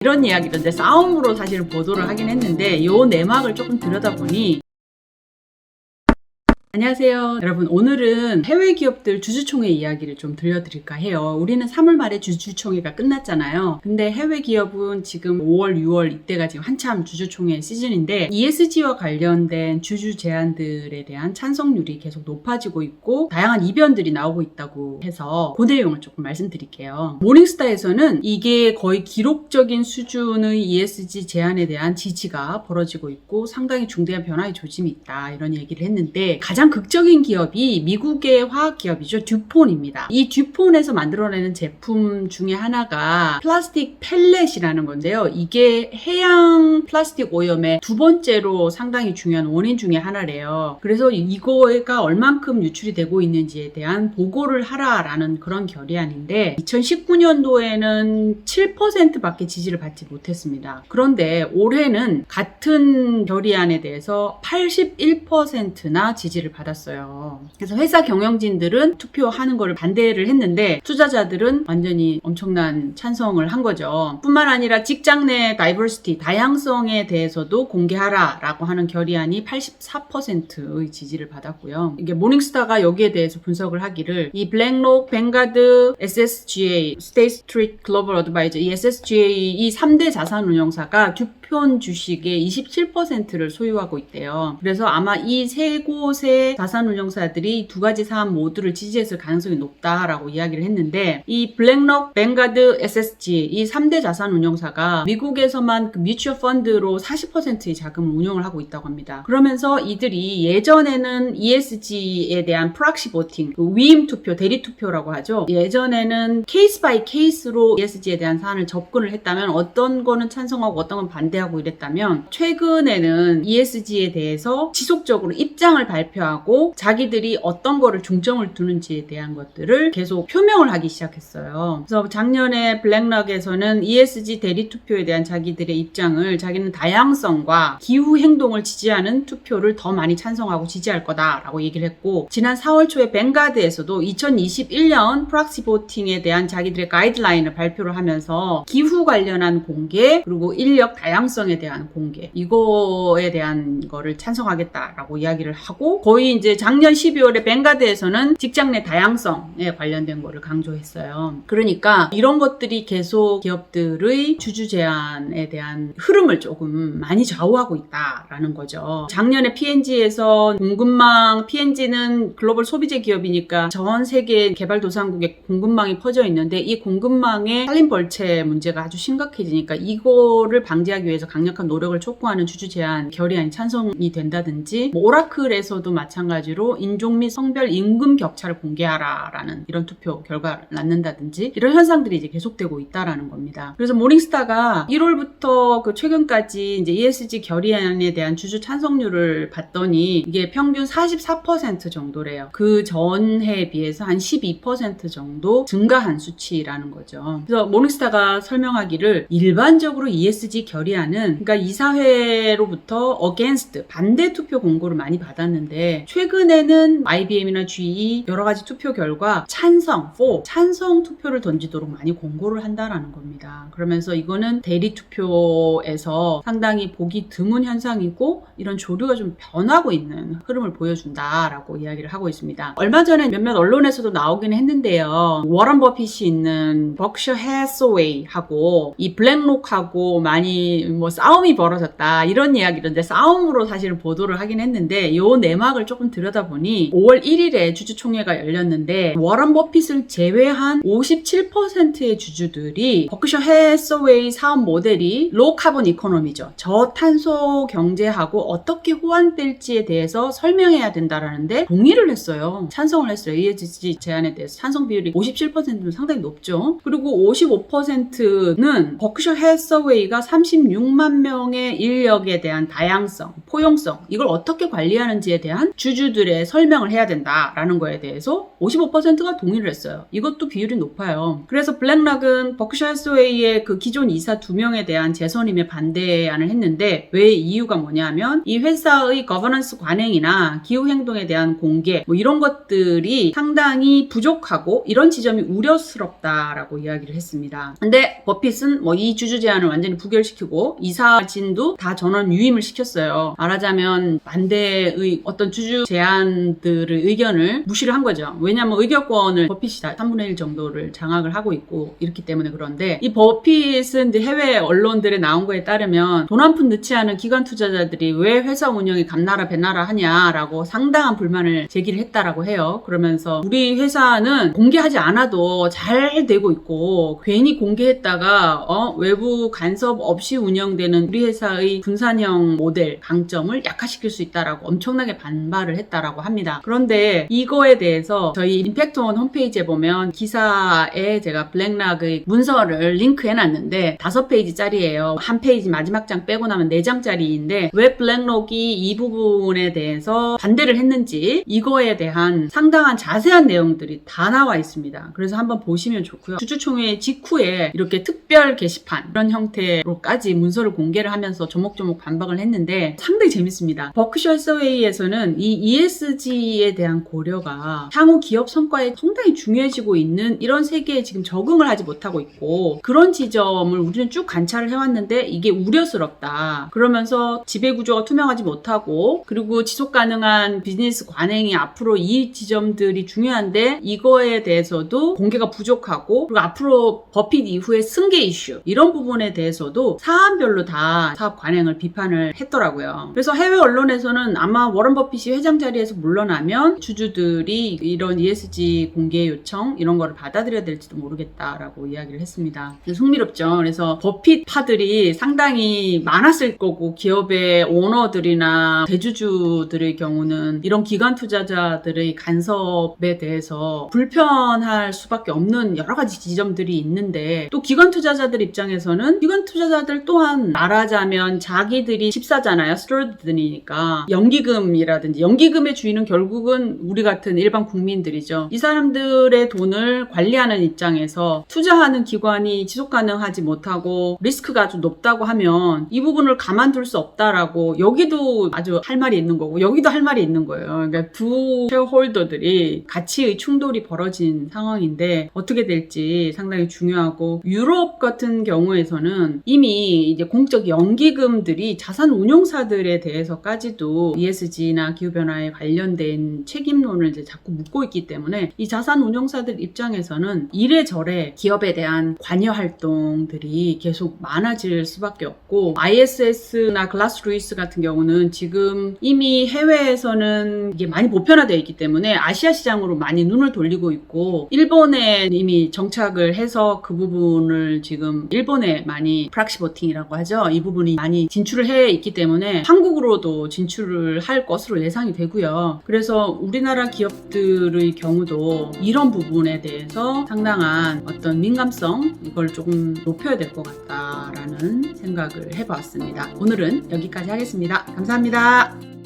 이런 이야기를 이제 싸움으로 사실 보도를 하긴 했는데 요 내막을 조금 들여다보니 안녕하세요 여러분, 오늘은 해외 기업들 주주총회 이야기를 좀 들려드릴까 해요. 우리는 3월 말에 주주총회가 끝났잖아요. 근데 해외 기업은 지금 5월 6월 이때가 지금 한참 주주총회 시즌인데 ESG와 관련된 주주 제안들에 대한 찬성률이 계속 높아지고 있고 다양한 이변들이 나오고 있다고 해서 그 내용을 조금 말씀드릴게요. 모닝스타에서는 이게 거의 기록적인 수준의 ESG 제안에 대한 지지가 벌어지고 있고 상당히 중대한 변화의 조짐이 있다, 이런 얘기를 했는데 가장 극적인 기업이 미국의 화학 기업이죠. 듀폰입니다. 이 듀폰에서 만들어내는 제품 중에 하나가 플라스틱 펠렛이라는 건데요. 이게 해양 플라스틱 오염의 두 번째로 상당히 중요한 원인 중에 하나래요. 그래서 이거가 얼만큼 유출이 되고 있는지에 대한 보고를 하라라는 그런 결의안인데 2019년도에는 7%밖에 지지를 받지 못했습니다. 그런데 올해는 같은 결의안에 대해서 81%나 지지를 받았어요. 그래서 회사 경영진들은 투표하는 거를 반대를 했는데 투자자들은 완전히 엄청난 찬성을 한 거죠. 뿐만 아니라 직장 내 다이버시티, 다양성에 대해서도 공개하라 라고 하는 결의안이 84%의 지지를 받았고요. 이게 모닝스타가 여기에 대해서 분석을 하기를 이 블랙록, 뱅가드, SSGA, 스테이트 스트리트 글로벌 어드바이저, 이 SSGA 이 3대 자산운용사가 듀폰 주식의 27%를 소유하고 있대요. 그래서 아마 이 세 곳의 자산운용사들이 두 가지 사안 모두를 지지했을 가능성이 높다라고 이야기를 했는데 이 블랙록, 뱅가드, SSG 이 3대 자산운용사가 미국에서만 그 뮤추얼 펀드로 40%의 자금을 운용을 하고 있다고 합니다. 그러면서 이들이 예전에는 ESG에 대한 프락시 보팅, 그 위임 투표, 대리 투표라고 하죠. 예전에는 케이스 바이 케이스로 ESG에 대한 사안을 접근을 했다면 어떤 거는 찬성하고 어떤 건 반대하고 이랬다면 최근에는 ESG에 대해서 지속적으로 입장을 발표하고 자기들이 어떤 거를 중점을 두는지에 대한 것들을 계속 표명을 하기 시작했어요. 그래서 작년에 블랙락에서는 ESG 대리 투표에 대한 자기들의 입장을 자기는 다양성과 기후 행동을 지지하는 투표를 더 많이 찬성하고 지지할 거다라고 얘기를 했고 지난 4월 초에 뱅가드에서도 2021년 프락시 보팅에 대한 자기들의 가이드라인을 발표를 하면서 기후 관련한 공개 그리고 인력 다양성에 대한 공개 이거에 대한 거를 찬성하겠다라고 이야기를 하고 거의 이제 작년 12월에 뱅가드에서는 직장 내 다양성에 관련된 거를 강조했어요. 그러니까 이런 것들이 계속 기업들의 주주 제안에 대한 흐름을 조금 많이 좌우하고 있다라는 거죠. 작년에 P&G에서 공급망, P&G는 글로벌 소비재 기업이니까 전 세계 개발도상국에 공급망이 퍼져 있는데 이 공급망의 산림벌채 문제가 아주 심각해지니까 이거를 방지하기 위해서 강력한 노력을 촉구하는 주주 제안 결의안이 찬성이 된다든지 오라클에서도 마찬가지로 인종 및 성별 임금 격차를 공개하라라는 이런 투표 결과를 낳는다든지 이런 현상들이 이제 계속되고 있다라는 겁니다. 그래서 모닝스타가 1월부터 그 최근까지 이제 ESG 결의안에 대한 주주 찬성률을 봤더니 이게 평균 44% 정도래요. 그 전해에 비해서 한 12% 정도 증가한 수치라는 거죠. 그래서 모닝스타가 설명하기를 일반적으로 ESG 결의안은 그러니까 이사회로부터 against 반대 투표 공고를 많이 받았는데 최근에는 IBM이나 GE 여러 가지 투표 결과 찬성, for 찬성 투표를 던지도록 많이 공고를 한다라는 겁니다. 그러면서 이거는 대리 투표에서 상당히 보기 드문 현상이고 이런 조류가 좀 변하고 있는 흐름을 보여준다라고 이야기를 하고 있습니다. 얼마 전에 몇몇 언론에서도 나오긴 했는데요. 워런 버핏이 있는 버크셔 해서웨이하고 이 블랙록하고 많이 뭐 싸움이 벌어졌다 이런 이야기를 이제 싸움으로 사실 보도를 하긴 했는데 요 내막을 조금 들여다보니 5월 1일에 주주총회가 열렸는데 워런 버핏을 제외한 57%의 주주들이 버크셔 해서웨이 사업 모델이 로우 카본 이코노미죠. 저탄소 경제하고 어떻게 호환될지에 대해서 설명해야 된다라는데 동의를 했어요. 찬성을 했어요. ESG 제안에 대해서 찬성 비율이 57%는 상당히 높죠. 그리고 55%는 버크셔 해서웨이가 36 6만 명의 인력에 대한 다양성, 포용성, 이걸 어떻게 관리하는지에 대한 주주들의 설명을 해야 된다라는 거에 대해서 55%가 동의를 했어요. 이것도 비율이 높아요. 그래서 블랙락은 버크셔 해서웨이의 그 기존 이사 2명에 대한 재선임에 반대안을 했는데, 왜 이유가 뭐냐면 이 회사의 거버넌스 관행이나 기후행동에 대한 공개 이런 것들이 상당히 부족하고 이런 지점이 우려스럽다라고 이야기를 했습니다. 근데 버핏은 이 주주 제안을 완전히 부결시키고 이사진도 다 전원 유임을 시켰어요. 말하자면 반대의 어떤 주주 제안들의 의견을 무시를 한 거죠. 왜냐하면 의결권을 버핏이 다 3분의 1 정도를 장악을 하고 있고 이렇기 때문에. 그런데 이 버핏은 이제 해외 언론들에 나온 거에 따르면 돈 한 푼 넣지 않은 기관 투자자들이 왜 회사 운영이 감나라 배나라 하냐라고 상당한 불만을 제기를 했다라고 해요. 그러면서 우리 회사는 공개하지 않아도 잘 되고 있고 괜히 공개했다가 외부 간섭 없이 운영되는 우리 회사의 분산형 모델 강점을 약화시킬 수 있다라고 엄청나게 반발을 했다라고 합니다. 그런데 이거에 대해서 저희 임팩트원 홈페이지에 보면 기사에 제가 블랙락의 문서를 링크해 놨는데 5페이지짜리예요. 한 페이지 마지막 장 빼고 나면 4장짜리인데 왜 블랙록이 이 부분에 대해서 반대를 했는지 이거에 대한 상당한 자세한 내용들이 다 나와 있습니다. 그래서 한번 보시면 좋고요. 주주총회 직후에 이렇게 특별 게시판 이런 형태로까지 문서를 공개를 하면서 조목조목 반박을 했는데 상당히 재밌습니다. 버크셔 해서웨이에서는 이 ESG에 대한 고려가 향후 기업 성과에 상당히 중요해지고 있는 이런 세계에 지금 적응을 하지 못하고 있고, 그런 지점을 우리는 쭉 관찰을 해왔는데 이게 우려스럽다. 그러면서 지배구조가 투명하지 못하고, 그리고 지속가능한 비즈니스 관행이 앞으로 이 지점들이 중요한데 이거에 대해서도 공개가 부족하고, 그리고 앞으로 버핏 이후의 승계 이슈 이런 부분에 대해서도 사안별로 다 사업 관행을 비판을 했더라고요. 그래서 해외 언론에서는 아마 워런 버핏이 회장 자리에서 물러나면 주주들이 이런 ESG 공개 요청 이런 거를 받아들여야 될지도 모르겠다라고 이야기를 했습니다. 흥미롭죠. 그래서 버핏파들이 상당히 많았을 거고, 기업의 오너들이나 대주주들의 경우는 이런 기관 투자자들의 간섭에 대해서 불편할 수밖에 없는 여러 가지 지점들이 있는데, 또 기관 투자자들 입장에서는 기관 투자자들 또한 말하자면 자기들이 집사잖아요. 스튜어드니까 연기금이라든지, 연기금의 주인은 결국은 우리 같은 일반 국민들이죠. 이 사람들의 돈을 관리하는 입장에서 투자하는 기관이 지속 가능하지 못하고 리스크가 아주 높다고 하면 이 부분을 가만둘 수 없다라고, 여기도 아주 할 말이 있는 거고 여기도 할 말이 있는 거예요. 그러니까 두 쉐어홀더들이 가치의 충돌이 벌어진 상황인데 어떻게 될지 상당히 중요하고, 유럽 같은 경우에서는 이미 이제 공적 연기금들이 자산 운용사들에 대해서까지도 ESG나 기후변화에 관련된 책임론을 이제 자꾸 묻고 있기 때문에 이 자산 운용사들 입장에서는 이래저래 기업에 대한 관여 활동들이 계속 많아질 수밖에 없고, ISS나 글라스루이스 같은 경우는 지금 이미 해외에서는 이게 많이 보편화되어 있기 때문에 아시아 시장으로 많이 눈을 돌리고 있고, 일본에 이미 정착을 해서 그 부분을 지금 일본에 많이 프락시 보팅이라고 하죠. 이 부분이 많이 진출을 해 있기 때문에 한국으로도 진출을 할 것으로 예상이 되고요. 그래서 우리나라 기업들의 경우도 이런 부분에 대해서 상당한 어떤 민감성, 이걸 조금 높여야 될 것 같다라는 생각을 해봤습니다. 오늘은 여기까지 하겠습니다. 감사합니다.